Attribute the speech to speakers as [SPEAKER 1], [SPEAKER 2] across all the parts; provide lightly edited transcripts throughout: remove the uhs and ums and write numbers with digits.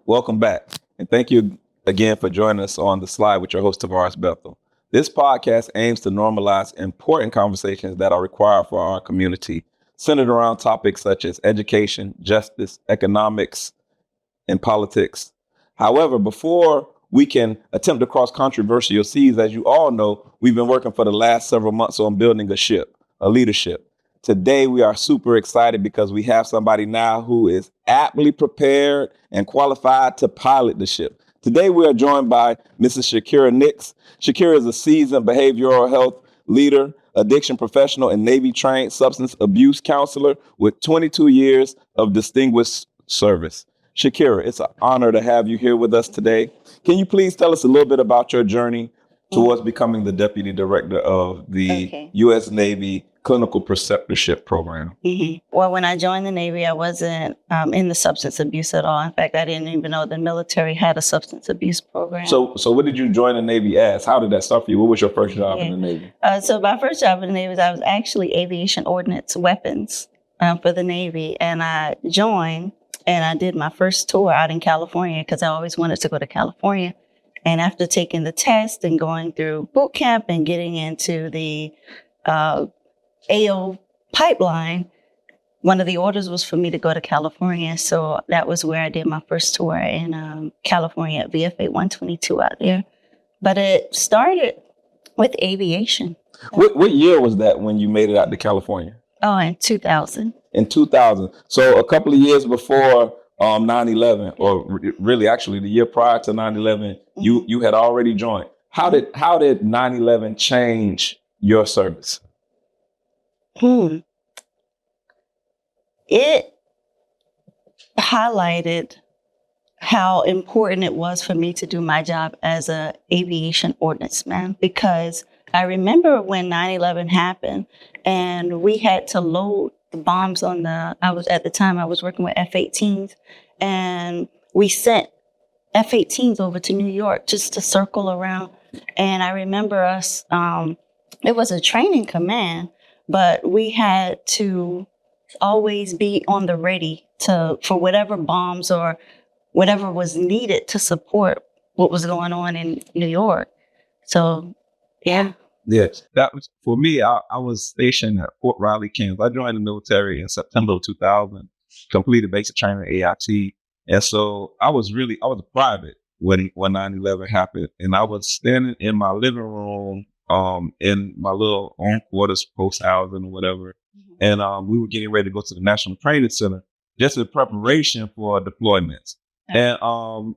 [SPEAKER 1] Welcome back. And thank you again for joining us on The Slide with your host, Tavares Bethel. This podcast aims to normalize important conversations that are required for our community, centered around topics such as education, justice, economics, and politics. However, before we can attempt to cross controversial seas, as you all know, we've been working for the last several months on building a leadership. Today, we are super excited because we have somebody now who is aptly prepared and qualified to pilot the ship. Today, we are joined by Mrs. Shakira Nicks. Shakira is a seasoned behavioral health leader, addiction professional, and Navy-trained substance abuse counselor with 22 years of distinguished service. Shakira, it's an honor to have you here with us today. Can you please tell us a little bit about your journey towards becoming the Deputy Director of the U.S. Navy Clinical Preceptorship Program?
[SPEAKER 2] Well, when I joined the Navy, I wasn't in the substance abuse at all. In fact, I didn't even know the military had a substance abuse program.
[SPEAKER 1] So what did you join the Navy as? How did that start for you? What was your first job in the Navy?
[SPEAKER 2] So my first job in the Navy I was actually aviation ordnance weapons for the Navy. And I joined and I did my first tour out in California because I always wanted to go to California. And after taking the test and going through boot camp and getting into the AO pipeline, one of the orders was for me to go to California. So that was where I did my first tour in California at VFA 122 out there. But it started with aviation.
[SPEAKER 1] What year was that when you made it out to California?
[SPEAKER 2] Oh, in 2000.
[SPEAKER 1] In 2000. So a couple of years before 9/11, or really actually the year prior to 9/11, you had already joined. How did 9/11 change your service?
[SPEAKER 2] It highlighted how important it was for me to do my job as a aviation ordnance man, because I remember when 9/11 happened and we had to load the bombs on I was working with F-18s, and we sent F-18s over to New York just to circle around. And I remember us, it was a training command, but we had to always be on the ready for whatever bombs or whatever was needed to support what was going on in New York. So, yeah.
[SPEAKER 1] Yes, that was for me. I was stationed at Fort Riley, Kansas. I joined the military in September of 2000, completed basic training at AIT. And so I was a private when 9/11 happened. And I was standing in my living room, in my little own quarters, post housing or whatever. And we were getting ready to go to the National Training Center just in preparation for deployments. Okay.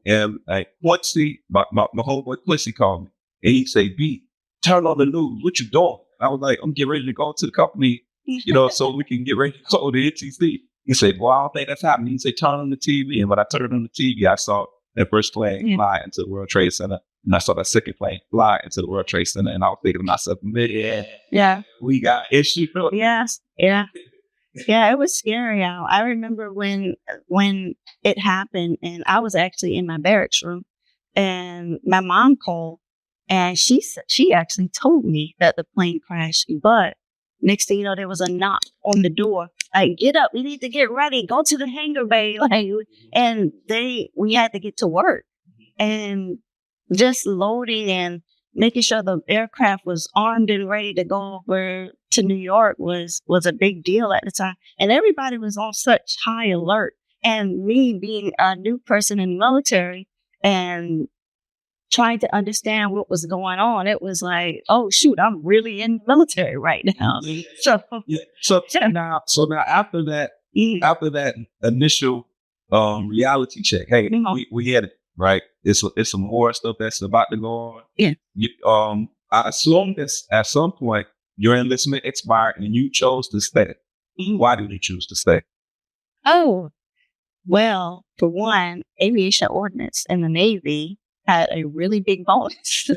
[SPEAKER 1] And like Quincy, my homeboy Quincy called me and he said, "B, turn on the news. What you doing?" I was like, "I'm getting ready to go to the company, so we can get ready to go to the NTC." He said, "Well, I don't think that's happening." He said, "Turn on the TV." And when I turned on the TV, I saw that first plane fly into the World Trade Center. And I saw that second plane fly into the World Trade Center. And I was thinking to myself, man, we got issues.
[SPEAKER 2] Yes. Yeah. Yeah, it was scary. I remember when it happened, and I was actually in my barracks room, and my mom called, and she actually told me that the plane crashed. But next thing you know, there was a knock on the door. Like, "Get up, we need to get ready, go to the hangar bay." And we had to get to work, and just loading and making sure the aircraft was armed and ready to go over to New York was a big deal at the time. And everybody was on such high alert. And me being a new person in the military and trying to understand what was going on, it was like, oh shoot, I'm really in the military right now.
[SPEAKER 1] So now after that initial reality check, hey, we had it. Right, it's some more stuff that's about to go on.
[SPEAKER 2] Yeah.
[SPEAKER 1] I assume that at some point your enlistment expired and you chose to stay. Why did you choose to stay?
[SPEAKER 2] Oh, well, for one, aviation ordnance in the Navy had a really big bonus,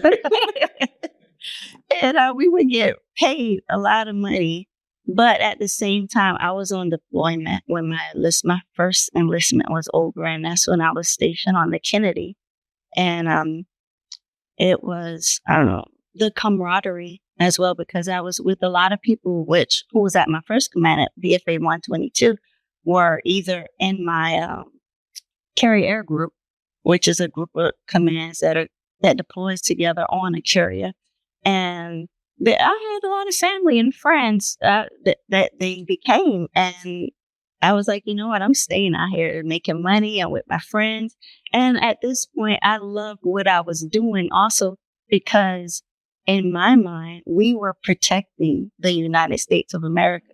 [SPEAKER 2] and we would get paid a lot of money. But at the same time, I was on deployment when my first enlistment was over, and that's when I was stationed on the Kennedy. And it was, I don't know, the camaraderie as well, because I was with a lot of people who was at my first command at VFA 122 were either in my carry air group which is a group of commands that deploys together on a carrier. And I had a lot of family and friends that they became. And I was like, you know what? I'm staying out here making money and with my friends. And at this point, I loved what I was doing also because in my mind, we were protecting the United States of America.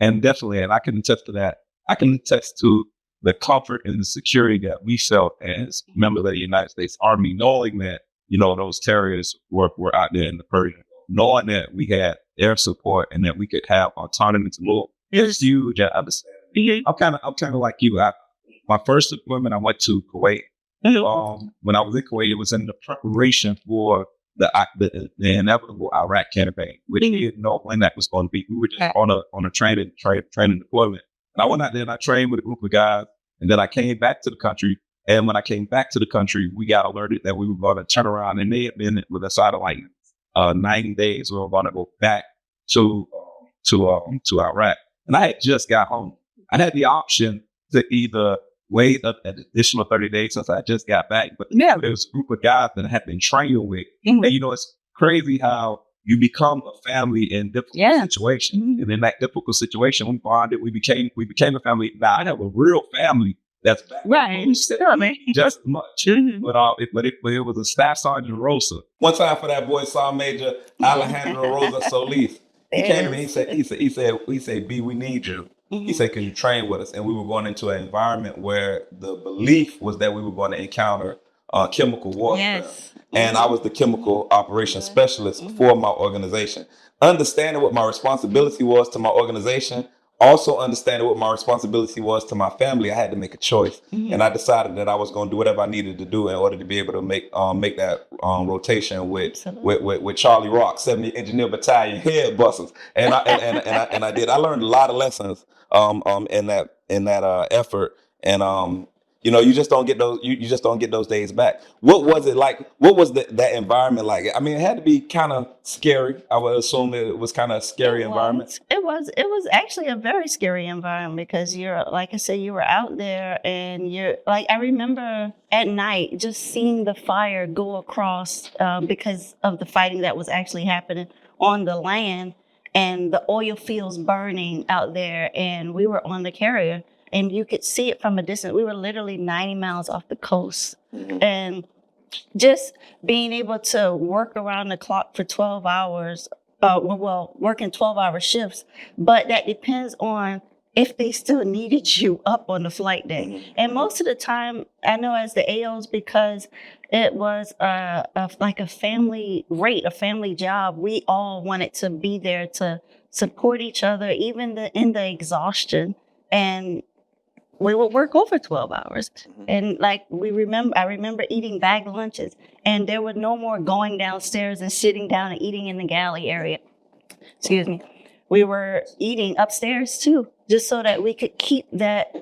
[SPEAKER 1] And definitely, and I can attest to that. I can attest to the comfort and the security that we felt as members of the United States Army, knowing that, those terrorists were out there in the Persian, knowing that we had air support and that we could have autonomy to move. It's huge. I understand. I'm kind of like you. My first deployment, I went to Kuwait. When I was in Kuwait, it was in the preparation for the inevitable Iraq campaign, which we didn't know when that was going to be. We were just on a training deployment. And I went out there and I trained with a group of guys, and then I came back to the country. And when I came back to the country, we got alerted that we were going to turn around, and they had been with us out of 90 days. We were going to go back to Iraq, and I had just got home. I had the option to either wait an additional 30 days since I just got back, but there was a group of guys that I had been training with. And it's crazy how you become a family in difficult situations. And in that difficult situation, we bonded. We became a family. Now I have a real family that's back just as much. But it was a Staff Sergeant Rosa. One time for that boy, Sergeant Major Alejandro Rosa Solis. He came to me. He said, B, we need you. He said, can you train with us? And we were going into an environment where the belief was that we were going to encounter chemical warfare. And I was the chemical operations specialist for my organization. Understanding what my responsibility was to my organization, also understanding what my responsibility was to my family, I had to make a choice. And I decided that I was going to do whatever I needed to do in order to be able to make that rotation with Charlie Rock, 70 Engineer Battalion head busters. And I did. I learned a lot of lessons in that effort. And you just don't get those. You just don't get those days back. What was it like? What was that environment like? I mean, it had to be kind of scary. I would assume it was kind of a scary environment.
[SPEAKER 2] It was actually a very scary environment because you're, like I said, you were out there and you're like, I remember at night just seeing the fire go across because of the fighting that was actually happening on the land and the oil fields burning out there, and we were on the carrier. And you could see it from a distance. We were literally 90 miles off the coast. And just being able to work around the clock for 12 hours, working 12-hour shifts. But that depends on if they still needed you up on the flight day. And most of the time, I know as the AOs, because it was like a family rate, a family job, we all wanted to be there to support each other, even in the exhaustion. And we would work over 12 hours. And I remember eating bag lunches, and there was no more going downstairs and sitting down and eating in the galley area. Excuse me. We were eating upstairs too, just so that we could keep that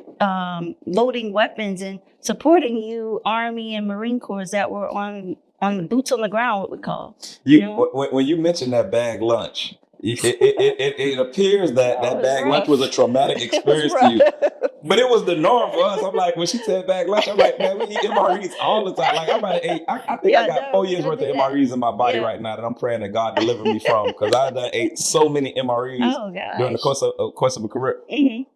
[SPEAKER 2] loading weapons and supporting you, Army and Marine Corps that were on boots on the ground, what we call.
[SPEAKER 1] When you mentioned that bag lunch, it appears that bag lunch was a traumatic experience to you. But it was the norm for us. I'm like, when she said bag lunch, I'm like, man, we eat MREs all the time. Like, I think I got 4 years worth of MREs in my body right now that I'm praying that God deliver me from, because I done ate so many MREs during the course of a career.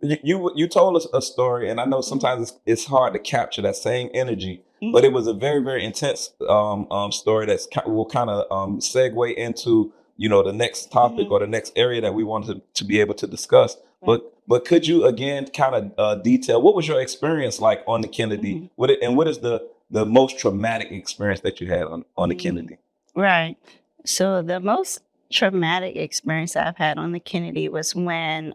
[SPEAKER 1] You told us a story, and I know sometimes it's hard to capture that same energy, but it was a very, very intense story that will kind of segue into the next topic or the next area that we wanted to be able to discuss. But could you again kind of detail what was your experience like on the Kennedy? What is the most traumatic experience that you had on the Kennedy?
[SPEAKER 2] Right. So the most traumatic experience I've had on the Kennedy was when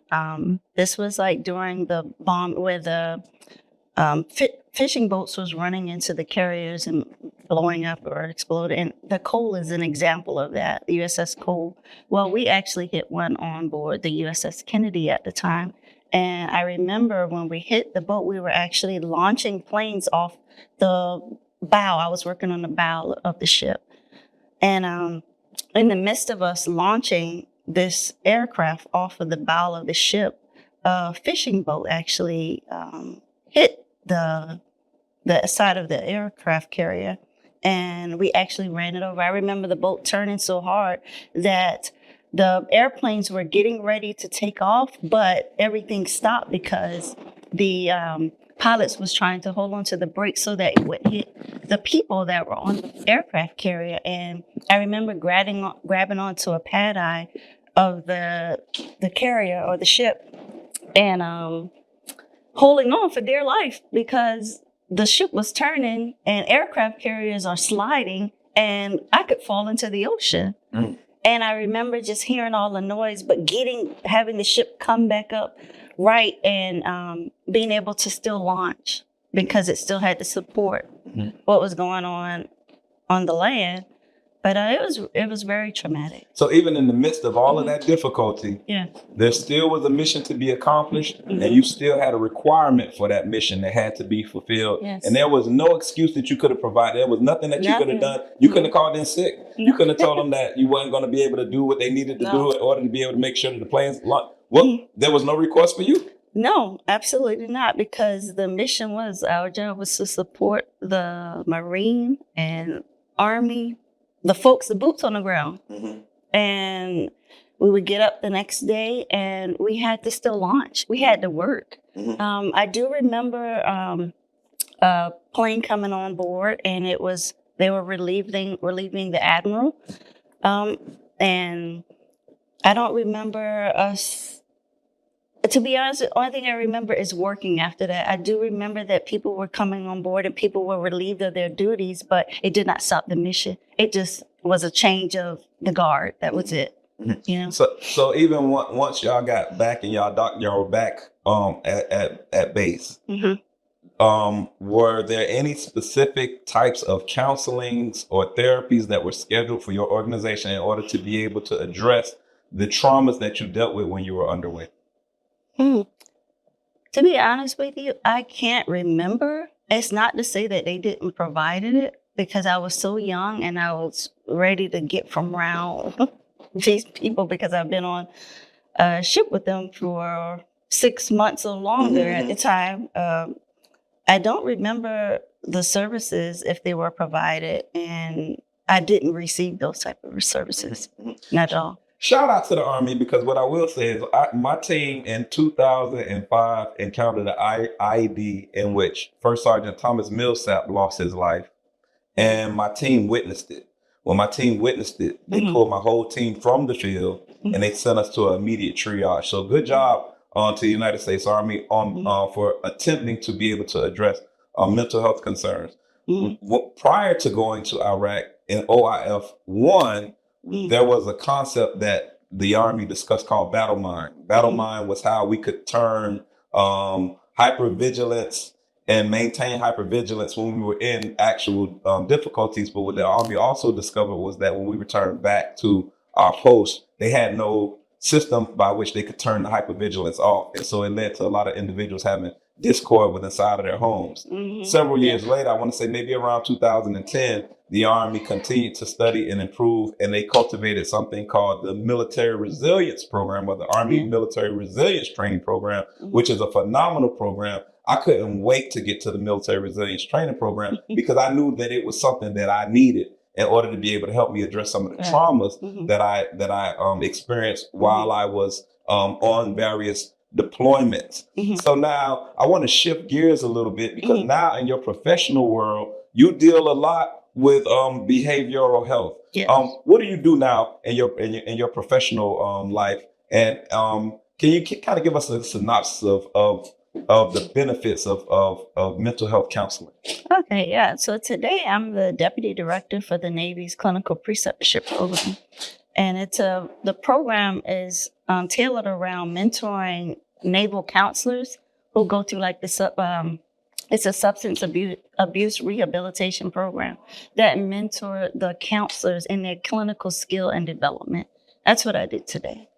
[SPEAKER 2] this was like during the bomb where the fishing boats was running into the carriers and blowing up or exploding. And the Cole is an example of that, the USS Cole. Well, we actually hit one on board the USS Kennedy at the time. And I remember when we hit the boat, we were actually launching planes off the bow. I was working on the bow of the ship. And in the midst of us launching this aircraft off of the bow of the ship, a fishing boat actually hit the the side of the aircraft carrier, and we actually ran it over. I remember the boat turning so hard that the airplanes were getting ready to take off, but everything stopped because the pilots was trying to hold on to the brakes so that it wouldn't hit the people that were on the aircraft carrier. And I remember grabbing onto a pad eye of the carrier or the ship and holding on for dear life because the ship was turning and aircraft carriers are sliding and I could fall into the ocean. Mm. And I remember just hearing all the noise, but having the ship come back up right and being able to still launch because it still had to support what was going on the land. But it was very traumatic.
[SPEAKER 1] So even in the midst of all of that difficulty, there still was a mission to be accomplished, and you still had a requirement for that mission that had to be fulfilled. Yes. And there was no excuse that you could have provided. There was nothing that you could have done. You couldn't have called in sick. You couldn't have told them that you weren't going to be able to do what they needed to do in order to be able to make sure that the planes launched. Well, there was no recourse for you?
[SPEAKER 2] No, absolutely not, because the mission was, our job was to support the Marine and Army, the folks, the boots on the ground. Mm-hmm. And we would get up the next day and we had to still launch. We had to work. Mm-hmm. I do remember a plane coming on board and they were relieving the Admiral. And I don't remember us, to be honest, the only thing I remember is working after that. I do remember that people were coming on board and people were relieved of their duties, but it did not stop the mission. It just was a change of the guard. That was it. You know.
[SPEAKER 1] So even once y'all got back and y'all were back at base, were there any specific types of counselings or therapies that were scheduled for your organization in order to be able to address the traumas that you dealt with when you were underway?
[SPEAKER 2] To be honest with you, I can't remember. It's not to say that they didn't provide it, because I was so young and I was ready to get from around these people because I've been on a ship with them for 6 months or longer at the time. I don't remember the services if they were provided, and I didn't receive those type of services, not at all.
[SPEAKER 1] Shout out to the Army, because what I will say is my team in 2005 encountered an IED in which First Sergeant Thomas Millsap lost his life, and my team witnessed it. When my team witnessed it, they pulled my whole team from the field and they sent us to an immediate triage. So good job to the United States Army for attempting to be able to address mental health concerns. Prior to going to Iraq in OIF 1, there was a concept that the Army discussed called battle mind. Battle mind was how we could turn hypervigilance and maintain hypervigilance when we were in actual difficulties. But what the Army also discovered was that when we returned back to our post, they had no system by which they could turn the hypervigilance off. And so it led to a lot of individuals having discord within inside of their homes. Several years later, I want to say maybe around 2010, the Army continued to study and improve, and they cultivated something called the Military Resilience Program, or the Army Military Resilience Training Program, which is a phenomenal program. I couldn't wait to get to the Military Resilience Training Program because I knew that it was something that I needed in order to be able to help me address some of the traumas that I experienced while I was on various deployments. So now I want to shift gears a little bit, because now in your professional world, you deal a lot with behavioral health. What do you do now in your professional life? And can you kind of give us a synopsis of the benefits of mental health counseling?
[SPEAKER 2] Okay, yeah. So today I'm the Deputy Director for the Navy's Clinical Preceptorship Program. And the program is tailored around mentoring naval counselors who go through like this, it's a substance abuse rehabilitation program that mentor the counselors in their clinical skill and development. That's what I did today.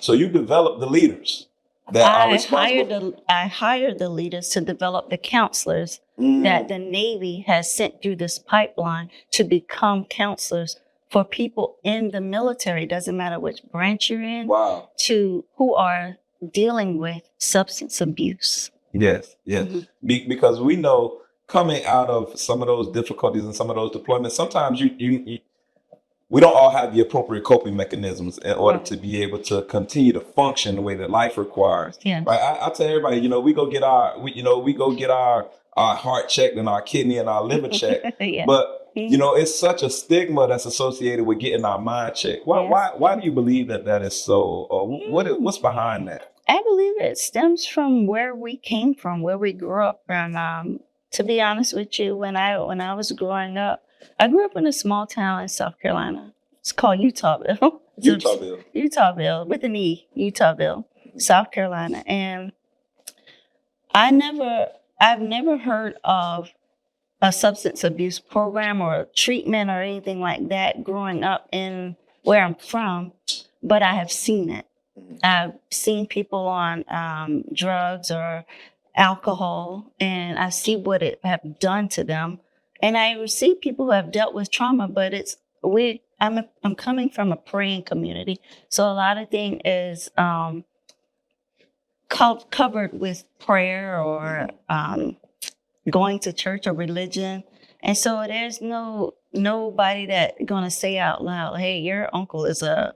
[SPEAKER 1] So you develop the leaders that are responsible.
[SPEAKER 2] I hired the leaders to develop the counselors that the Navy has sent through this pipeline to become counselors for people in the military. Doesn't matter which branch you're in.
[SPEAKER 1] Wow.
[SPEAKER 2] To who are dealing with substance abuse.
[SPEAKER 1] Yes. Because we know coming out of some of those difficulties and some of those deployments, sometimes we don't all have the appropriate coping mechanisms in order to be able to continue to function the way that life requires.
[SPEAKER 2] Yeah.
[SPEAKER 1] Right? I tell everybody, we go get our heart checked and our kidney and our liver checked.
[SPEAKER 2] Yeah.
[SPEAKER 1] But it's such a stigma that's associated with getting our mind checked. Why do you believe that is so? Or what's behind that?
[SPEAKER 2] I believe it stems from where we came from, where we grew up. And to be honest with you, when I was growing up, I grew up in a small town in South Carolina. It's called Utahville. Utahville with an E, Utahville, South Carolina. And I've never heard of a substance abuse program or a treatment or anything like that growing up in where I'm from, but I have seen it. I've seen people on drugs or alcohol, and I see what it have done to them. And I see people who have dealt with trauma, but I'm coming from a praying community, so a lot of things is covered with prayer or going to church or religion, and so there's nobody that gonna say out loud, "Hey, your uncle is an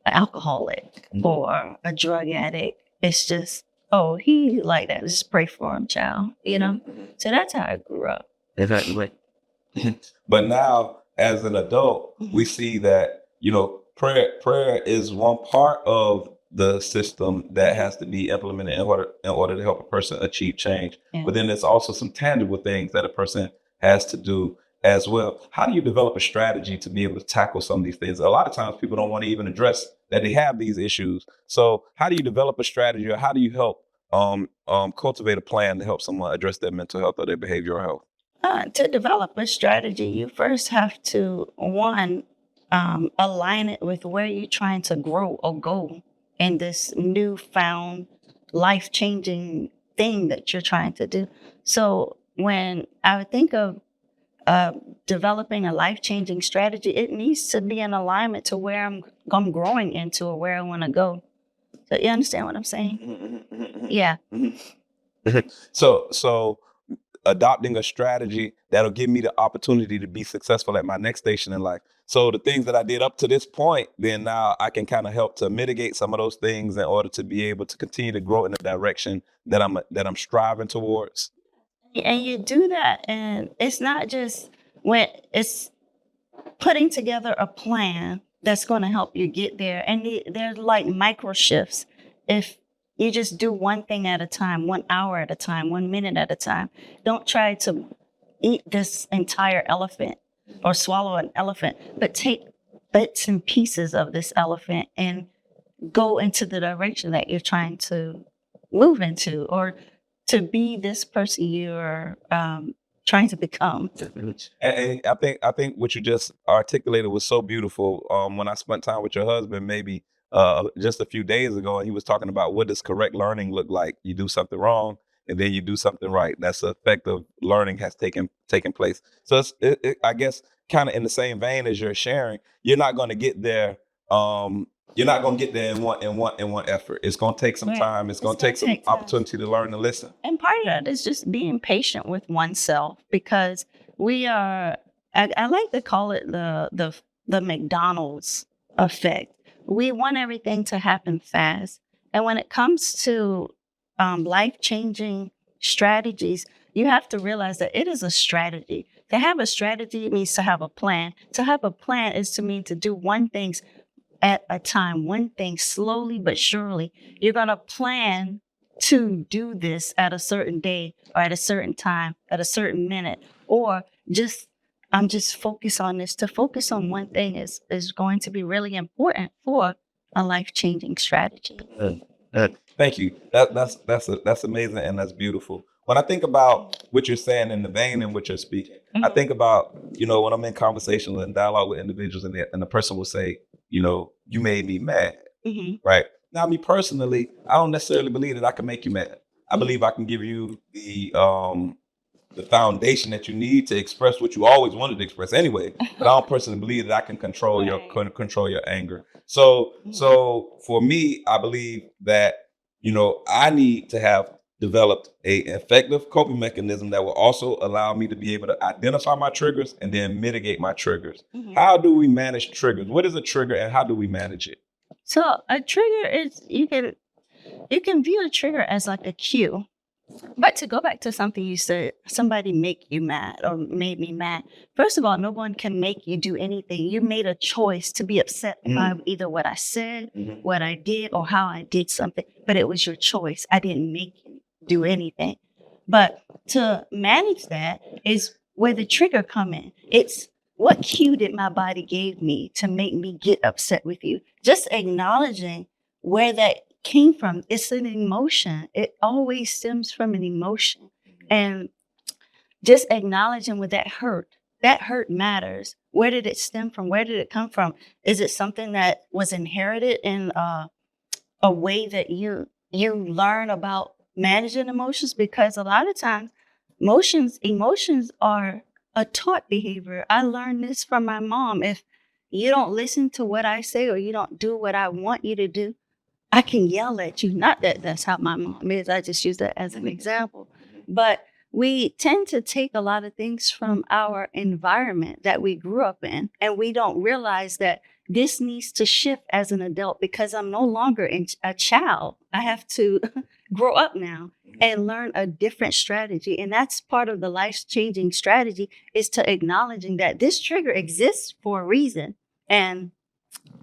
[SPEAKER 2] alcoholic or a drug addict." It's just, "Oh, he like that. Just pray for him, child." So that's how I grew up.
[SPEAKER 3] Exactly.
[SPEAKER 1] But now, as an adult, we see that prayer is one part of the system that has to be implemented in order to help a person achieve change. Yeah. But then there's also some tangible things that a person has to do as well. How do you develop a strategy to be able to tackle some of these things? A lot of times people don't want to even address that they have these issues. So how do you develop a strategy, or how do you help cultivate a plan to help someone address their mental health or their behavioral health?
[SPEAKER 2] To develop a strategy, you first have to, align it with where you're trying to grow or go in this newfound life-changing thing that you're trying to do. So when I would think of developing a life-changing strategy, it needs to be in alignment to where I'm growing into or where I want to go. So you understand what I'm saying? Yeah.
[SPEAKER 1] So adopting a strategy that'll give me the opportunity to be successful at my next station in life. So the things that I did up to this point, then now I can kind of help to mitigate some of those things in order to be able to continue to grow in the direction that I'm striving towards.
[SPEAKER 2] And you do that, and it's not just when it's putting together a plan that's going to help you get there. And there's like micro shifts. If you just do one thing at a time, 1 hour at a time, 1 minute at a time. Don't try to eat this entire elephant or swallow an elephant, but take bits and pieces of this elephant and go into the direction that you're trying to move into, or to be this person you're trying to become.
[SPEAKER 1] And I think what you just articulated was so beautiful. When I spent time with your husband, maybe just a few days ago, and he was talking about, what does correct learning look like? You do something wrong, and then you do something right. That's the effect of learning has taken place. So I guess kind of in the same vein as you're sharing, you're not going to get there. You're not going to get there in one effort. It's going to take some time. It's going to take some opportunity to learn and listen.
[SPEAKER 2] And part of that is just being patient with oneself, because we are, I like to call it the McDonald's effect. We want everything to happen fast. And when it comes to life-changing strategies, you have to realize that it is a strategy. To have a strategy means to have a plan. To have a plan is to mean to do one thing at a time, one thing slowly but surely. You're going to plan to do this at a certain day or at a certain time, at a certain minute, or I'm just focused on this. To focus on one thing is going to be really important for a life-changing strategy.
[SPEAKER 1] Thank you. That's amazing, and that's beautiful. When I think about what you're saying in the vein in which you're speaking, I think about, when I'm in conversations and dialogue with individuals, and the person will say, you made me mad, right? Now, me personally, I don't necessarily believe that I can make you mad. I believe I can give you the foundation that you need to express what you always wanted to express anyway. But I don't personally believe that I can control your anger. So for me, I believe that I need to have developed a effective coping mechanism that will also allow me to be able to identify my triggers and then mitigate my triggers. How do we manage triggers? What is a trigger and how do we manage it?
[SPEAKER 2] So a trigger is you can view a trigger as like a cue. But to go back to something you said, somebody make you mad or made me mad. First of all, no one can make you do anything. You made a choice to be upset by either what I said, what I did, or how I did something. But it was your choice. I didn't make you do anything. But to manage that is where the trigger come in. It's what cue did my body give me to make me get upset with you? Just acknowledging where that came from. It's an emotion. It always stems from an emotion. And just acknowledging where that hurt matters. Where did it stem from? Where did it come from? Is it something that was inherited in a way that you learn about managing emotions? Because a lot of times emotions are a taught behavior. I learned this from my mom. If you don't listen to what I say or you don't do what I want you to do, I can yell at you. Not that that's how my mom is. I just use that as an example. But we tend to take a lot of things from our environment that we grew up in, and we don't realize that this needs to shift as an adult because I'm no longer a child. I have to grow up now and learn a different strategy. And that's part of the life-changing strategy, is to acknowledging that this trigger exists for a reason. And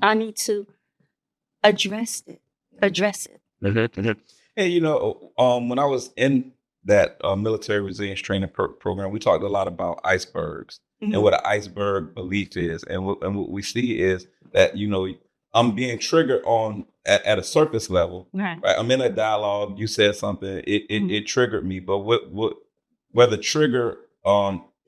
[SPEAKER 2] I need to address it.
[SPEAKER 1] And when I was in that military resilience training program, we talked a lot about icebergs and what an iceberg belief is. And what we see is that, I'm being triggered at a surface level.
[SPEAKER 2] Right.
[SPEAKER 1] I'm in a dialogue. You said something. It triggered me. But where the trigger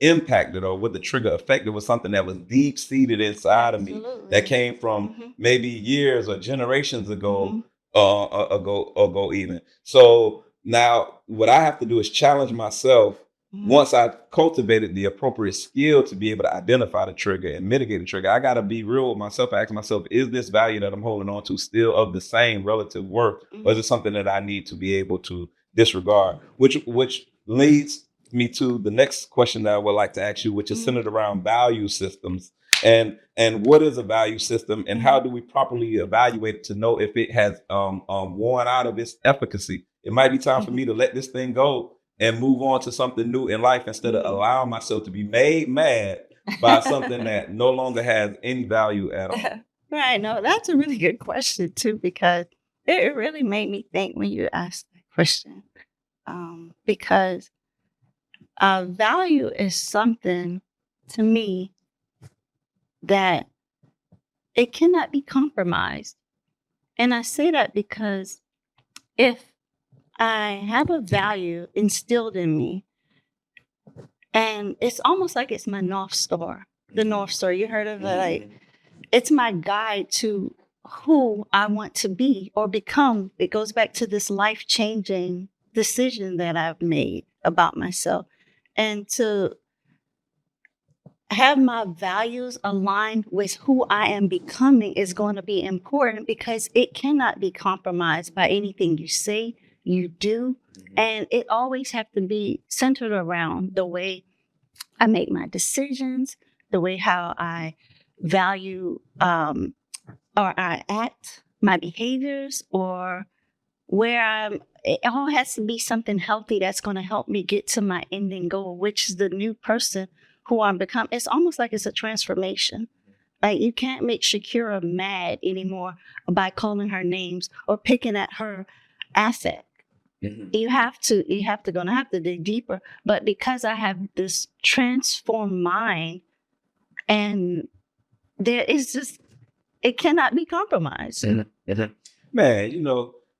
[SPEAKER 1] impacted or what the trigger affected was something that was deep seated inside of me that came from maybe years or generations ago. Ago even. So now what I have to do is challenge myself once I cultivated the appropriate skill to be able to identify the trigger and mitigate the trigger. I got to be real with myself. I ask myself, is this value that I'm holding on to still of the same relative worth, or is it something that I need to be able to disregard? Which leads me to the next question that I would like to ask you, which is centered around value systems. And what is a value system, and how do we properly evaluate it to know if it has worn out of its efficacy? It might be time for me to let this thing go and move on to something new in life instead of allowing myself to be made mad by something that no longer has any value at all.
[SPEAKER 2] Right. No, that's a really good question too, because it really made me think when you asked that question. Because value is something to me that it cannot be compromised. And I say that because if I have a value instilled in me, and it's almost like it's my North Star. The North Star, you heard of it? Like, it's my guide to who I want to be or become. It goes back to this life-changing decision that I've made about myself. And to have my values aligned with who I am becoming is going to be important, because it cannot be compromised by anything you say, you do. And it always have to be centered around the way I make my decisions, the way how I value or I act, my behaviors, or where it all has to be something healthy that's going to help me get to my ending goal, which is the new person who I'm becoming. It's almost like it's a transformation. Like, you can't make Shakira mad anymore by calling her names or picking at her affect. You have to gonna have to dig deeper. But because I have this transformed mind, and there is just, it cannot be compromised.
[SPEAKER 1] Man,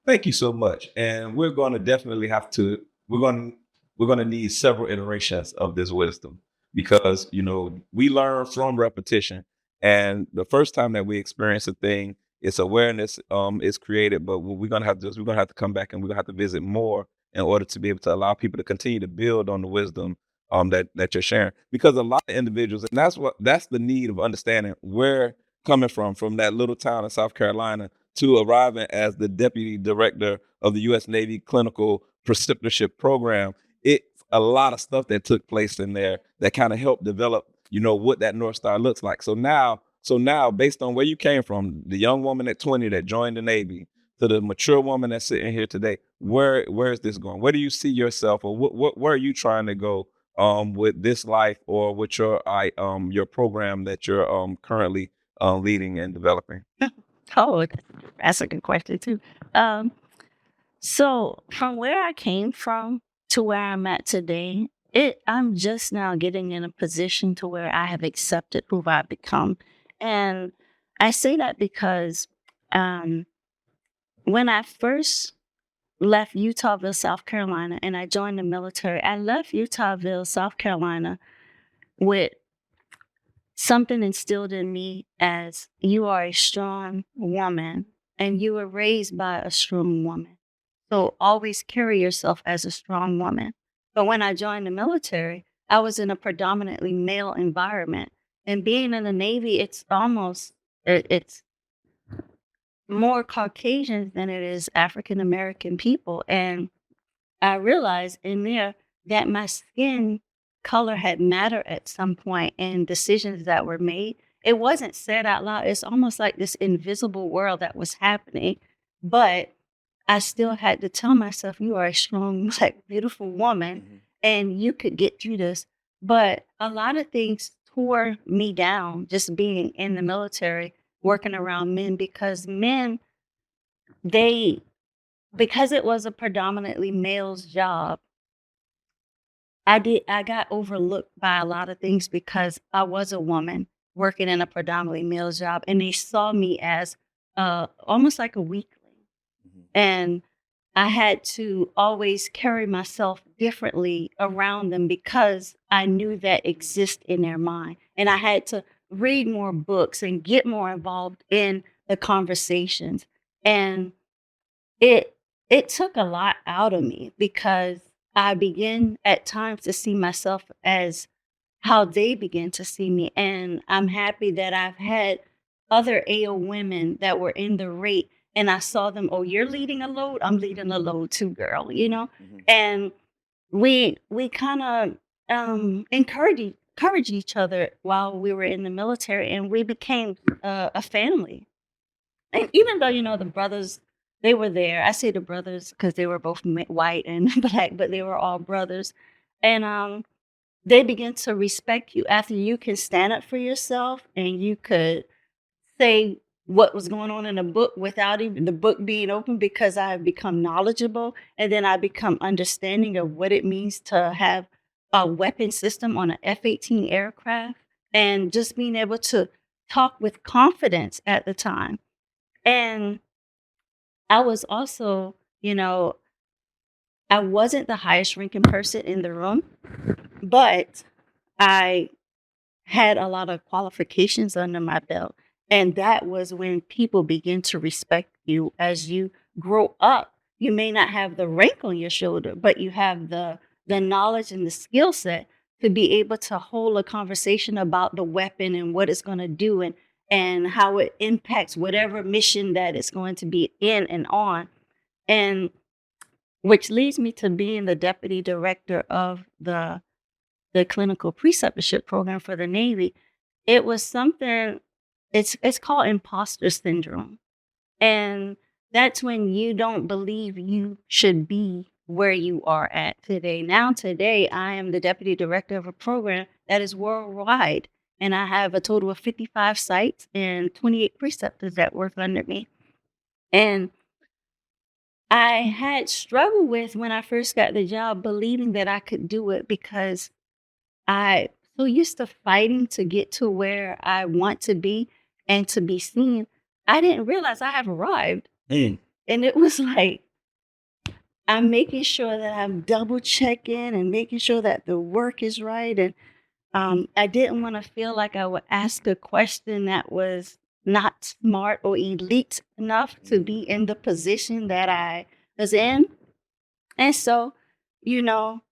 [SPEAKER 1] thank you so much. And we're going to definitely have to, we're going to need several iterations of this wisdom, because, we learn from repetition. And the first time that we experience a thing, its awareness is created, but we're going to have to come back, and we're going to have to visit more in order to be able to allow people to continue to build on the wisdom that you're sharing. Because a lot of individuals, and that's the need of understanding where coming from that little town in South Carolina to arriving as the deputy director of the U.S. Navy Clinical preceptorship program, it a lot of stuff that took place in there that kind of helped develop, what that North Star looks like. So now, based on where you came from, the young woman at 20 that joined the Navy, to the mature woman that's sitting here today, where is this going? Where do you see yourself, or where are you trying to go with this life, or with your program that you're currently leading and developing?
[SPEAKER 2] Oh, that's a good question too. Um, so from where I came from to where I'm at today, I'm just now getting in a position to where I have accepted who I've become. And I say that because um, when I first left Utahville, South Carolina, and I joined the military, I left Utahville, South Carolina with something instilled in me as you are a strong woman and you were raised by a strong woman. So always carry yourself as a strong woman. But when I joined the military, I was in a predominantly male environment. And being in the Navy, it's more Caucasians than it is African American people. And I realized in there that my skin color had mattered at some point in decisions that were made. It wasn't said out loud. It's almost like this invisible world that was happening. But I still had to tell myself, you are a strong, like, beautiful woman, and you could get through this. But a lot of things tore me down just being in the military, working around men, because they because it was a predominantly male's job, I got overlooked by a lot of things because I was a woman working in a predominantly male job, and they saw me as almost like a weakling. And I had to always carry myself differently around them because I knew that exist in their mind. And I had to read more books and get more involved in the conversations. And it it took a lot out of me because I began at times to see myself as how they begin to see me. And I'm happy that I've had other AO women that were in the rate, and I saw them, oh, you're leading a load, I'm leading a load too, girl. And we kind of encourage each other while we were in the military, and we became a family. And even though, the brothers, they were there. I say the brothers because they were both white and black, but they were all brothers. And they begin to respect you after you can stand up for yourself and you could say what was going on in the book without even the book being open, because I have become knowledgeable, and then I become understanding of what it means to have a weapon system on an F-18 aircraft, and just being able to talk with confidence at the time. And I was also, I wasn't the highest ranking person in the room, but I had a lot of qualifications under my belt. And that was when people begin to respect you as you grow up. You may not have the rank on your shoulder, but you have the knowledge and the skill set to be able to hold a conversation about the weapon and what it's going to do, and how it impacts whatever mission that it's going to be in and on. And which leads me to being the deputy director of the clinical preceptorship program for the Navy. It was something, it's called imposter syndrome. And that's when you don't believe you should be where you are at today. Now, today, I am the deputy director of a program that is worldwide. And I have a total of 55 sites and 28 preceptors that work under me. And I had struggled with, when I first got the job, believing that I could do it, because I so used to fighting to get to where I want to be and to be seen. I didn't realize I have arrived. And it was like, I'm making sure that I'm double checking and making sure that the work is right. And I didn't want to feel like I would ask a question that was not smart or elite enough to be in the position that I was in. And so, you know,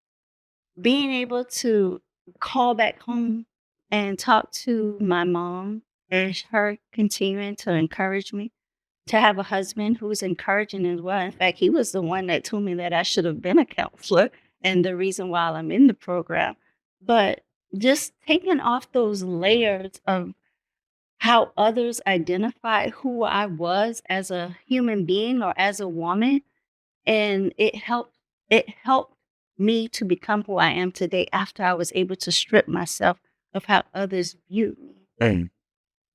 [SPEAKER 2] being able to call back home and talk to my mom, and her continuing to encourage me, to have a husband who was encouraging as well. In fact, he was the one that told me that I should have been a counselor and the reason why I'm in the program. But just taking off those layers of how others identified who I was as a human being or as a woman, and it helped me to become who I am today after I was able to strip myself of how others viewed me.
[SPEAKER 1] Mm,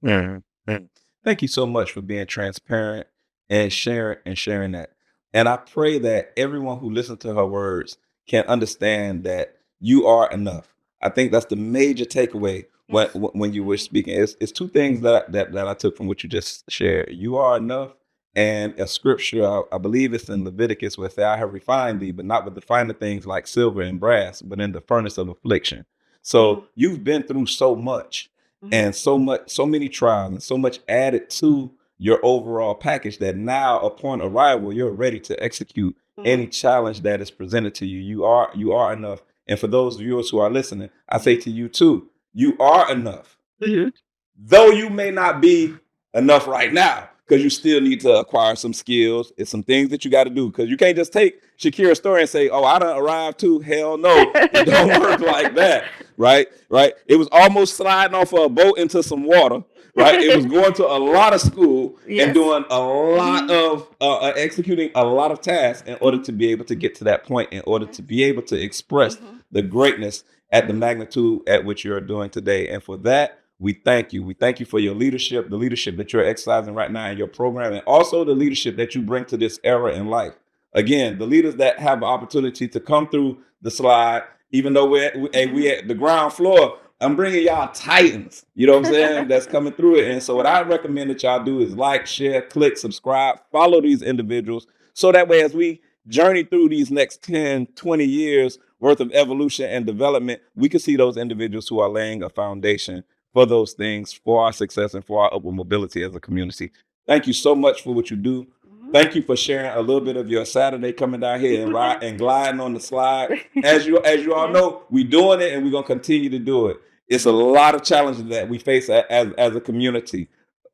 [SPEAKER 1] mm, mm. Thank you so much for being transparent and sharing that. And I pray that everyone who listens to her words can understand that you are enough. I think that's the major takeaway
[SPEAKER 2] Yes.
[SPEAKER 1] when you were speaking. It's two things that I took from what you just shared. You are enough, and a scripture, I believe it's in Leviticus, where it say, "I have refined thee, but not with the finer things like silver and brass, but in the furnace of affliction." So you've been through so much and so many trials and so much added to your overall package that now upon arrival you're ready to execute any challenge that is presented to you. You are enough. And for those viewers who are listening, I say to you too, you are enough. Though you may not be enough right now, because you still need to acquire some skills. It's some things that you got to do, because you can't just take Shakira's story and say, "Oh, I done arrived too." Hell no, it don't work like that, right? Right? It was almost sliding off of a boat into some water, right? It was going to a lot of school and
[SPEAKER 2] Yes.
[SPEAKER 1] doing a lot of executing a lot of tasks in order to be able to get to that point, in order to be able to express the greatness at the magnitude at which you're doing today. And for that, we thank you. We thank you for your leadership, the leadership that you're exercising right now in your program, and also the leadership that you bring to this era in life. Again, the leaders that have the opportunity to come through the slide, even though we at the ground floor, I'm bringing y'all titans, you know what I'm saying, that's coming through it. And so what I recommend that y'all do is like, share, click, subscribe, follow these individuals. So that way, as we journey through these next 10, 20 years worth of evolution and development, we can see those individuals who are laying a foundation for those things, for our success and for our upward mobility as a community. Thank you so much for what you do. Thank you for sharing a little bit of your Saturday coming down here and gliding on the slide. As you all know, we're doing it and we're gonna continue to do it. It's a lot of challenges that we face as a community.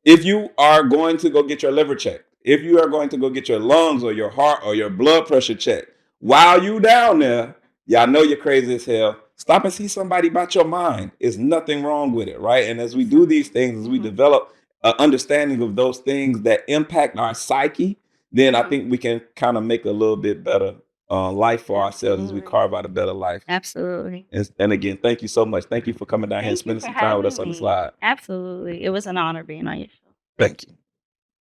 [SPEAKER 1] If you are going to go get your liver checked, if you are going to go get your lungs or your heart or your blood pressure checked, while you down there, y'all know you're crazy as hell. Stop and see somebody about your mind. There's nothing wrong with it, right? And as we do these things, as we develop an understanding of those things that impact our psyche, then I think we can kind of make a little bit better life for ourselves as we carve out a better life.
[SPEAKER 2] Absolutely.
[SPEAKER 1] And again, thank you so much. Thank you for coming down here and
[SPEAKER 2] Thank you
[SPEAKER 1] spending
[SPEAKER 2] for
[SPEAKER 1] some time with us
[SPEAKER 2] having
[SPEAKER 1] on the
[SPEAKER 2] me.
[SPEAKER 1] slide.
[SPEAKER 2] Absolutely. It was an honor being on your show.
[SPEAKER 1] Thank you.